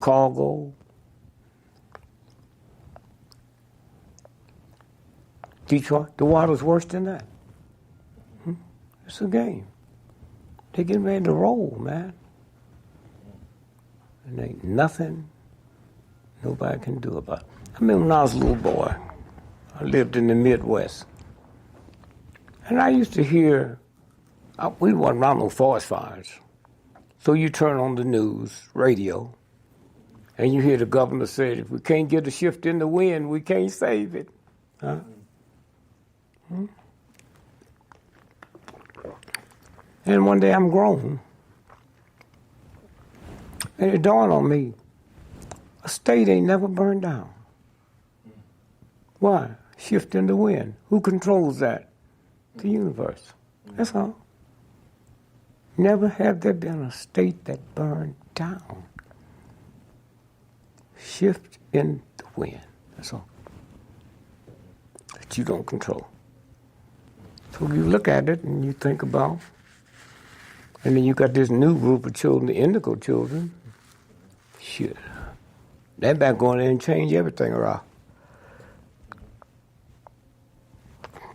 Chicago, Detroit. The water's worse than that. It's a game. They're getting ready to roll, man. And ain't nothing nobody can do about it. I remember when I was a little boy, I lived in the Midwest. And I used to hear, we wasn't around no forest fires. So you turn on the news, radio, and you hear the governor say, if we can't get a shift in the wind, we can't save it. Huh? And one day I'm grown, and it dawned on me, a state ain't never burned down. Why? Shift in the wind. Who controls that? The universe. That's all. Never have there been a state that burned down. Shift in the wind. That's all. That you don't control. So you look at it and you think about, and then you got this new group of children, the indigo children. Shit. They're back going in and change everything around.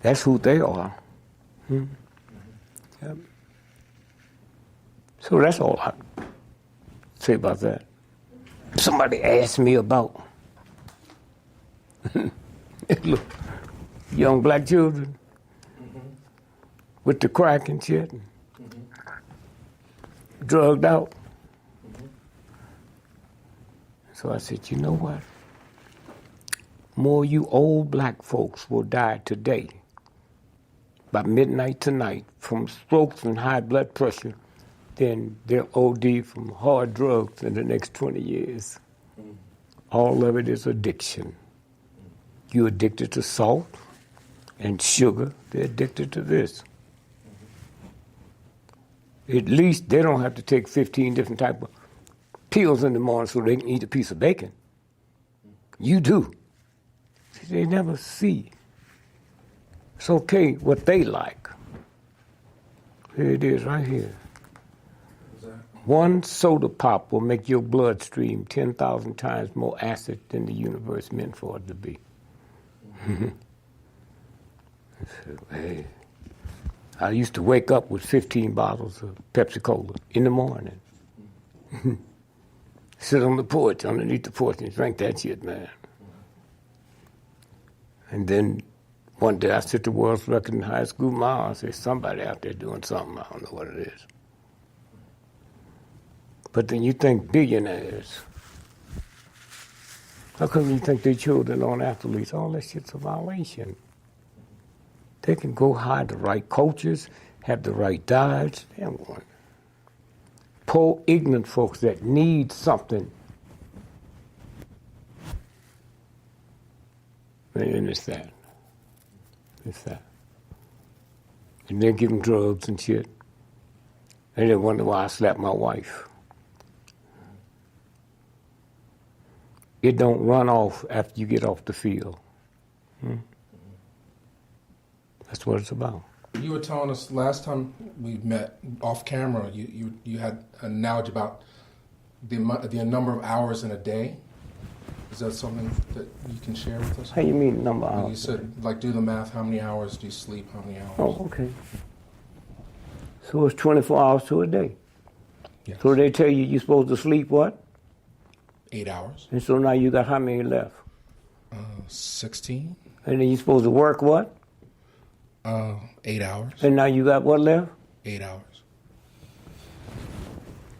That's who they are. Yep. So that's all I say about that. Somebody asked me about look, young black children with the crack and shit, drugged out. So I said, you know what? More you old black folks will die today by midnight tonight from strokes and high blood pressure than they'll OD from hard drugs in the next 20 years. All of it is addiction. You're addicted to salt and sugar. They're addicted to this. At least they don't have to take 15 different type of pills in the morning so they can eat a piece of bacon. You do. See, they never see. It's okay what they like. Here it is right here. One soda pop will make your bloodstream 10,000 times more acid than the universe meant for it to be. Hey, I used to wake up with 15 bottles of Pepsi-Cola in the morning. Sit on the porch, underneath the porch, and drink that shit, man. And then one day I set the world's record in high school mile. I said, somebody out there doing something, I don't know what it is. But then you think billionaires. How come you think their children aren't athletes? All that shit's a violation. They can go hide the right cultures, have the right diets. They don't want it. Poor, ignorant folks that need something. And it's that. It's that. And they give them drugs and shit. And they wonder why I slapped my wife. It don't run off after you get off the field. That's what it's about. You were telling us last time we met off camera, you had an analogy about the number of hours in a day. Is that something that you can share with us? How you mean number of hours? You said, like, do the math. How many hours do you sleep? How many hours? Oh, okay. So it's 24 hours to a day. Yes. So they tell you you're supposed to sleep what? 8 hours. And so now you got how many left? 16. And then you're supposed to work what? 8 hours. And now you got what left? 8 hours.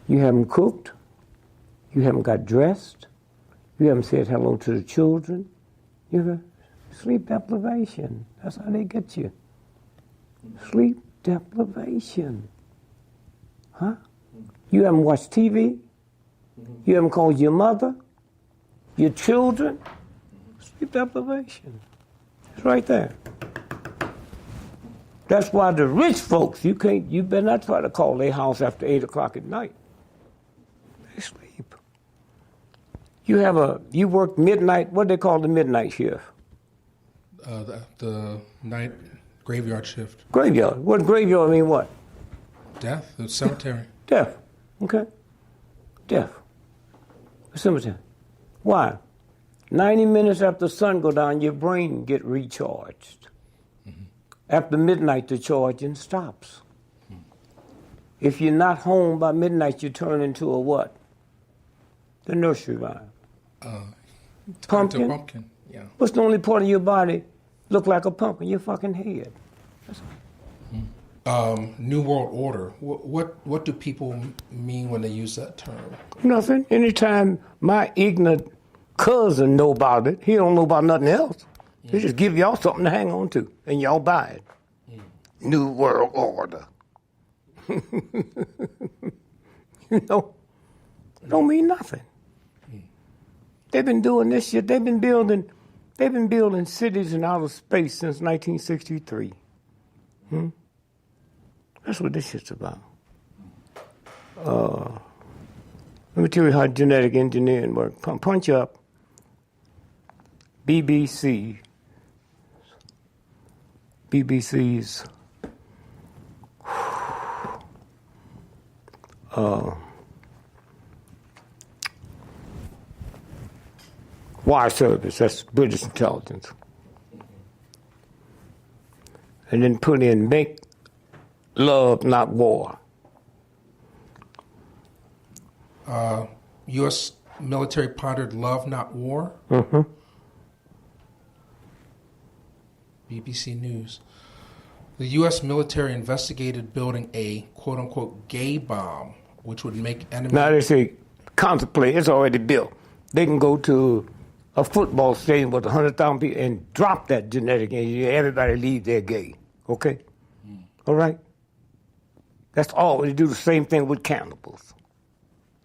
You haven't cooked. You haven't got dressed. You haven't said hello to the children. You have sleep deprivation. That's how they get you. Sleep deprivation. Huh? You haven't watched TV. You haven't called your mother, your children. Sleep deprivation. It's right there. That's why the rich folks, you better not try to call their house after 8 o'clock at night. They sleep. You work midnight, what do they call the midnight shift? The night graveyard shift. Graveyard. What graveyard mean what? Death, the cemetery. Death. Okay. Death. Summertime. Why? 90 minutes after the sun go down, your brain get recharged. After midnight, the charging stops. If you're not home by midnight, you turn into a what? The nursery rhyme. Pumpkin. Pumpkin. Yeah. What's the only part of your body look like a pumpkin? Your fucking head. New World Order. What do people mean when they use that term? Nothing. Anytime my ignorant cousin know about it, he don't know about nothing else. He just give y'all something to hang on to, and y'all buy it. New World Order. You know, don't mean nothing. They've been doing this shit. They've been building cities in outer space since 1963. That's what this shit's about. Let me tell you how genetic engineering works. Punch up BBC's wire service, that's British intelligence. And then put in make love, not war. U.S. military pondered love, not war? BBC News. The U.S. military investigated building a quote-unquote gay bomb, which would make enemies... Now they say, contemplate, it's already built. They can go to a football stadium with 100,000 people and drop that genetic engineer. Everybody leave there gay, okay? All right? That's all. They do the same thing with cannibals,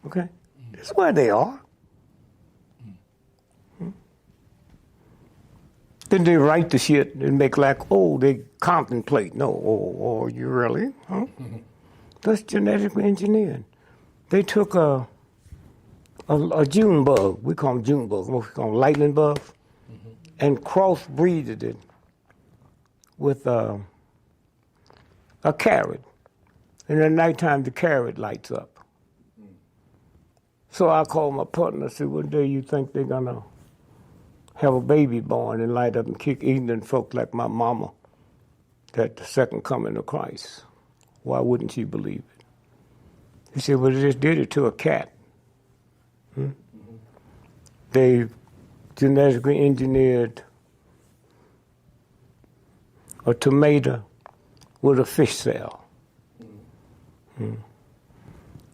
okay? That's where they are. Then they write the shit and make like, oh, they contemplate. No, oh, you really? Huh? That's genetically engineering. They took a June bug, we call them June bugs, we call them lightning bugs, and crossbreeded it with a carrot. And at nighttime, the carrot lights up. So I called my partner and said, what day you think they're going to have a baby born and light up and kick ignorant folk like my mama that the second coming of Christ? Why wouldn't she believe it? He said, well, they just did it to a cat. They genetically engineered a tomato with a fish cell.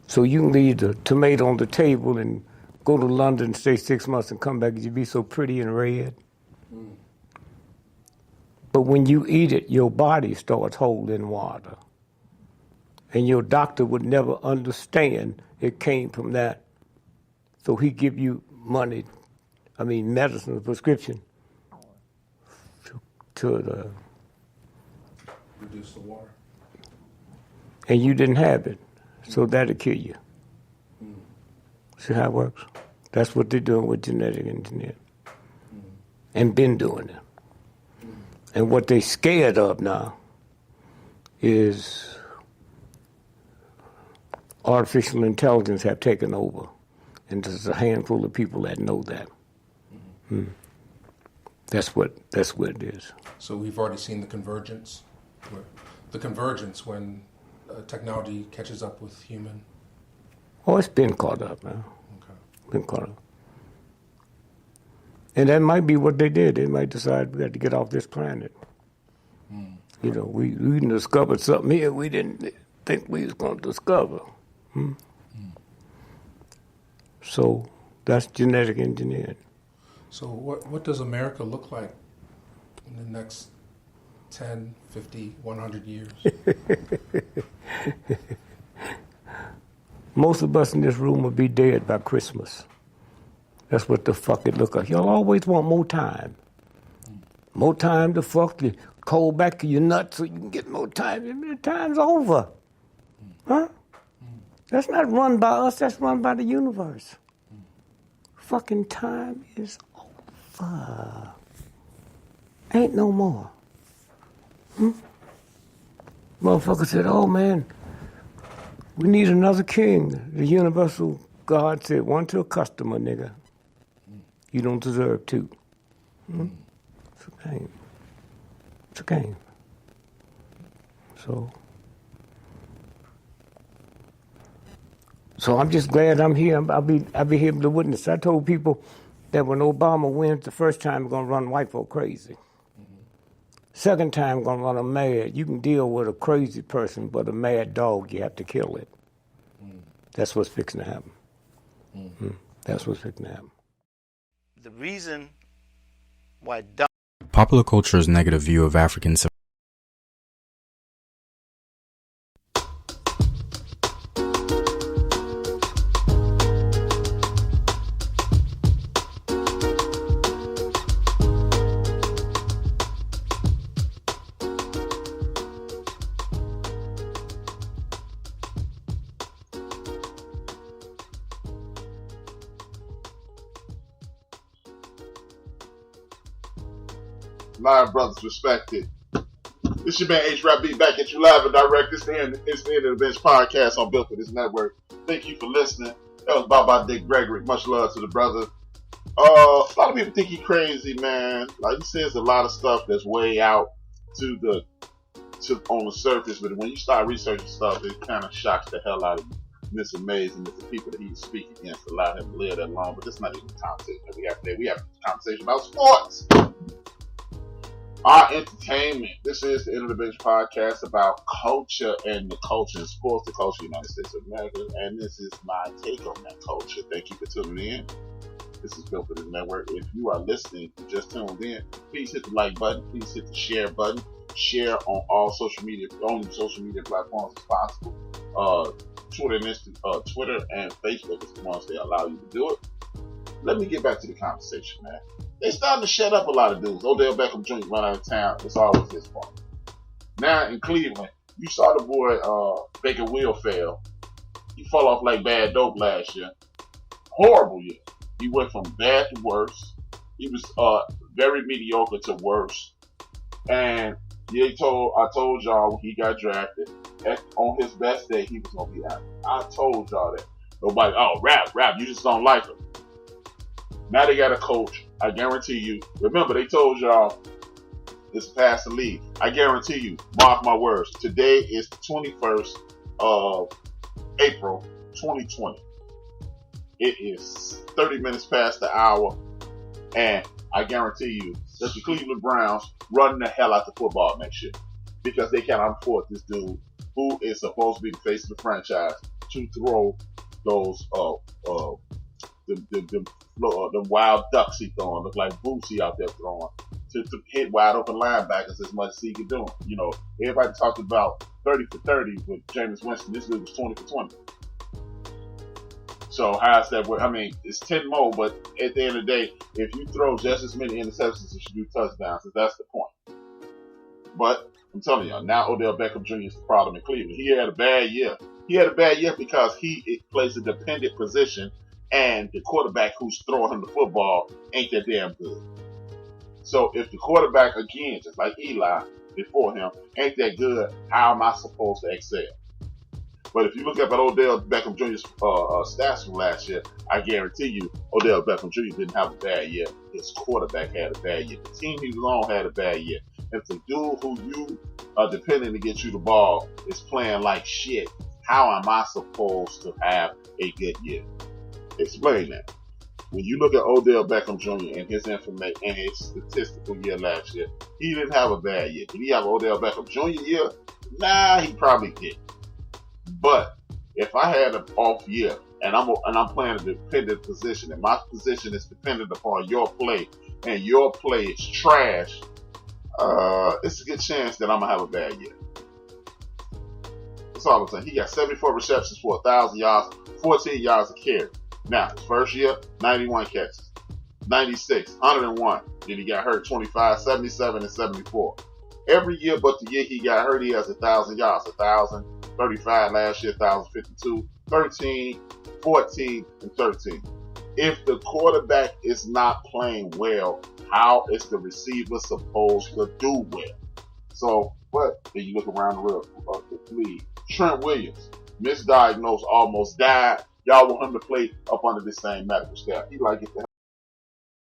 So you can leave the tomato on the table and go to London, stay 6 months, and come back, and you'd be so pretty and red. But when you eat it, your body starts holding water. And your doctor would never understand it came from that. So he give you money, medicine, prescription, to the... Reduce the water. And you didn't have it, so that'll kill you. See how it works? That's what they're doing with genetic engineering. And been doing it. And what they're scared of now is artificial intelligence have taken over. And there's a handful of people that know that. That's what it is. So we've already seen the convergence. When technology catches up with human. Oh, it's been caught up now. Okay. Been caught up. And that might be what they did. They might decide we got to get off this planet. You know, we discovered something here we didn't think we was going to discover. So that's genetic engineering. So what does America look like in the next 10, 50, 100 years? Most of us in this room will be dead by Christmas. That's what the fuck it look like. Y'all always want more time. More time to fuck you. Cold back to your nuts so you can get more time. The time's over. Huh? That's not run by us, that's run by the universe. Fucking time is over. Ain't no more. Motherfucker said, oh man, we need another king. The universal God said one to a customer, nigga. You don't deserve two. It's a game. It's a game. So I'm just glad I'm here. I'll be here to witness. I told people that when Obama wins the first time, we're gonna run white folk crazy. Second time, gonna run them mad. You can deal with a crazy person, but a mad dog, you have to kill it. That's what's fixing to happen. That's what's fixing to happen. The reason why Popular culture's negative view of Africans. Live brothers respected. This your man H-Rap B back at you live and direct. It's the end of the bench podcast on Built for This Network. Thank you for listening. That was Bob Dick Gregory. Much love to the brother. A lot of people think he crazy, man. Like he says a lot of stuff that's way out on the surface, but when you start researching stuff, it kind of shocks the hell out of you. And it's amazing that the people that he's speaking against allow him to live that long. But that's not even the conversation that we have today. We have a conversation about sports. Our entertainment. This is the End of the Bench podcast about culture and the culture and sports, the culture of the United States of America. And this is my take on that culture. Thank you for tuning in. This is Built for This Network. If you are listening, just tuned in, please hit the like button. Please hit the share button. Share on all social media platforms as possible. Twitter and Facebook is the ones they allow you to do it. Let me get back to the conversation, man. They starting to shut up a lot of dudes. Odell Beckham Jr. run out of town. It's always his fault. Now in Cleveland, you saw the boy Baker Will fail. He fell off like bad dope last year. Horrible year. He went from bad to worse. He was very mediocre to worse. And I told y'all when he got drafted, on his best day, he was going to be out. I told y'all that. Nobody, rap, you just don't like him. Now they got a coach. I guarantee you. Remember, they told y'all this past the league. I guarantee you, mark my words. Today is the 21st of April, 2020. It is 30 minutes past the hour, and I guarantee you that the Cleveland Browns run the hell out the football next year because they cannot afford this dude who is supposed to be the face of the franchise to throw those the wild ducks he throwing, look like Boosie out there throwing, to hit wide open linebackers as much as he can do. You know, everybody talked about 30 for 30 with Jameis Winston. This dude was 20 for 20. So how's that work? I mean, it's 10 more, but at the end of the day, if you throw just as many interceptions as you do touchdowns, that's the point. But I'm telling y'all, now Odell Beckham Jr. is the problem in Cleveland. He had a bad year. He had a bad year because he plays a dependent position, and the quarterback who's throwing him the football ain't that damn good. So if the quarterback, again, just like Eli before him, ain't that good, how am I supposed to excel? But if you look at Odell Beckham Jr.'s stats from last year, I guarantee you Odell Beckham Jr. didn't have a bad year. His quarterback had a bad year. The team he was on had a bad year. If the dude who you are depending to get you the ball is playing like shit, how am I supposed to have a good year? Explain that. When you look at Odell Beckham Jr. and his information and his statistical year last year, he didn't have a bad year. Did he have Odell Beckham Jr. year? Nah, he probably did. But if I had an off year and I'm playing a dependent position and my position is dependent upon your play and your play is trash, it's a good chance that I'm gonna have a bad year. That's all I'm saying. He got 74 receptions for 1,000 yards, 14 yards a carry. Now, his first year, 91 catches, 96, 101. Then he got hurt, 25, 77, and 74. Every year but the year he got hurt, he has 1,000 yards, 1,035 last year, 1,052, 13, 14, and 13. If the quarterback is not playing well, how is the receiver supposed to do well? So, but then you look around the league. Trent Williams, misdiagnosed, almost died. Y'all want him to play up under this same medical staff. He like it.